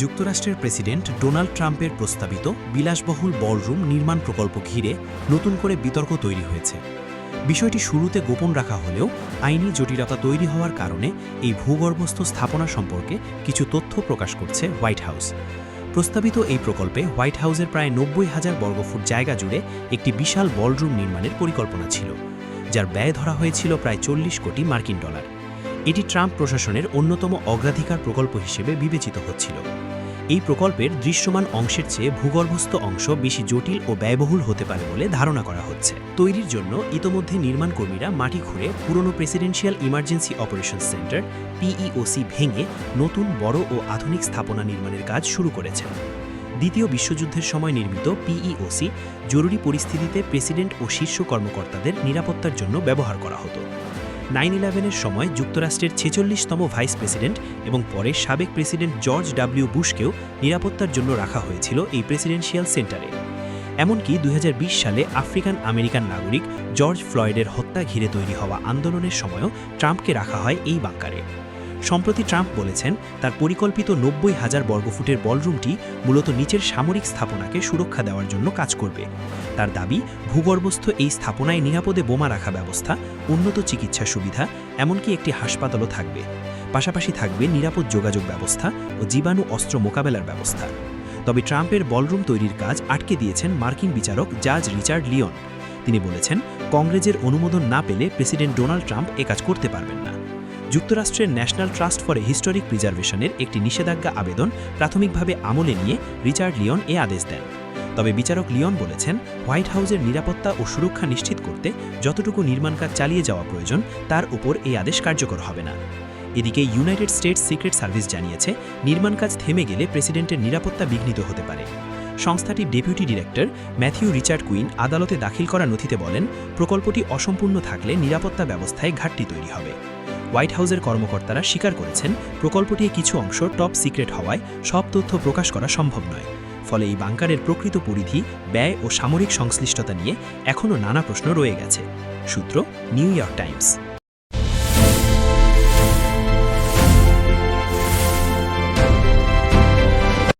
যুক্তরাষ্ট্রের president Donald ট্রাম্পের প্রস্তাবিত বিলাসবহুল বলরুম নির্মাণ প্রকল্প ঘিরে নতুন করে বিতর্ক তৈরি হয়েছে। বিষয়টি শুরুতে গোপন রাখা হলেও আইনি জটিলতা তৈরি হওয়ার কারণে এই ভূগর্ভস্থ স্থাপনা সম্পর্কে কিছু তথ্য প্রকাশ করছে হোয়াইট হাউস। প্রস্তাবিত এই প্রকল্পে হোয়াইট হাউসের প্রায় ৯০,০০০ বর্গফুট জায়গা জুড়ে একটি বিশাল বলরুম নির্মাণের পরিকল্পনা ছিল, যার ব্যয় ধরা হয়েছিল প্রায় ৪০ কোটি মার্কিন ডলার। এটি ট্রাম্প প্রশাসনের অন্যতম অগ্রাধিকার প্রকল্প হিসেবে বিবেচিত হচ্ছিল। এই প্রকল্পের দৃশ্যমান অংশের চেয়ে ভূগর্ভস্থ অংশ বেশি জটিল ও ব্যয়বহুল হতে পারে বলে ধারণা করা হচ্ছে। তৈরির জন্য ইতোমধ্যে নির্মাণ কর্মীরা মাটি খুঁড়ে পুরনো প্রেসিডেন্সিয়াল ইমার্জেন্সি অপারেশনস সেন্টার পিইওসি ভেঙে নতুন বড় ও আধুনিক স্থাপনা নির্মাণের কাজ শুরু করেছেন। দ্বিতীয় বিশ্বযুদ্ধের সময় নির্মিত পিইওসি জরুরি পরিস্থিতিতে প্রেসিডেন্ট ও শীর্ষ কর্মকর্তাদের নিরাপত্তার জন্য ব্যবহার করা হতো। 9/11-এর সময় যুক্তরাষ্ট্রের ৪৬তম ভাইস প্রেসিডেন্ট এবং পরে সাবেক প্রেসিডেন্ট জর্জ ডব্লিউ বুশকেও নিরাপত্তার জন্য রাখা হয়েছিল এই প্রেসিডেন্সিয়াল সেন্টারে। এমনকি ২০২০ সালে আফ্রিকান আমেরিকান নাগরিক জর্জ ফ্লয়েডের হত্যা ঘিরে তৈরি হওয়া আন্দোলনের সময়ও ট্রাম্পকে রাখা হয় এই বাংকারে। সম্প্রতি ট্রাম্প বলেছেন, তার পরিকল্পিত ৯০,০০০ বর্গফুটের বলরুমটি মূলত নিচের সামরিক স্থাপনাকে সুরক্ষা দেওয়ার জন্য কাজ করবে। তার দাবি, ভূগর্ভস্থ এই স্থাপনায় নিরাপদে বোমা রাখা ব্যবস্থা, উন্নত চিকিৎসা সুবিধা, এমনকি একটি হাসপাতালও থাকবে। পাশাপাশি থাকবে নিরাপদ যোগাযোগ ব্যবস্থা ও জীবাণু অস্ত্র মোকাবেলার ব্যবস্থা। তবে ট্রাম্পের বলরুম তৈরির কাজ আটকে দিয়েছেন মার্কিন বিচারক জাজ রিচার্ড লিওন। তিনি বলেছেন, কংগ্রেসের অনুমোদন না পেলে প্রেসিডেন্ট ডোনাল্ড ট্রাম্প এ কাজ করতে পারবেন না। যুক্তরাষ্ট্রের ন্যাশনাল ট্রাস্ট ফর হিস্টোরিক প্রিজার্ভেশনের একটি নিষেধাজ্ঞা আবেদন প্রাথমিকভাবে আমলে নিয়ে রিচার্ড লিওন এ আদেশ দেন। তবে বিচারক লিওন বলেছেন, হোয়াইট হাউসের নিরাপত্তা ও সুরক্ষা নিশ্চিত করতে যতটুকু নির্মাণ কাজ চালিয়ে যাওয়া প্রয়োজন তার উপর এই আদেশ কার্যকর হবে না। এদিকে ইউনাইটেড স্টেটস সিক্রেট সার্ভিস জানিয়েছে, নির্মাণ কাজ থেমে গেলে প্রেসিডেন্টের নিরাপত্তা বিঘ্নিত হতে পারে। সংস্থাটির deputy director Matthew Richard queen আদালতে দাখিল করা নথিতে বলেন, প্রকল্পটি অসম্পূর্ণ থাকলে নিরাপত্তা ব্যবস্থায় ঘাটতি তৈরি হবে। হোয়াইট হাউসের কর্মকর্তারা স্বীকার করেছেন, প্রকল্পটির কিছু অংশ টপ সিক্রেট হওয়ায় সব তথ্য প্রকাশ করা সম্ভব নয়। ফলে এই বাংকারের প্রকৃত পরিধি, ব্যয় ও সামরিক সংশ্লিষ্টতা নিয়ে এখনও নানা প্রশ্ন রয়ে গেছে। সূত্র, নিউ ইয়র্ক টাইমস।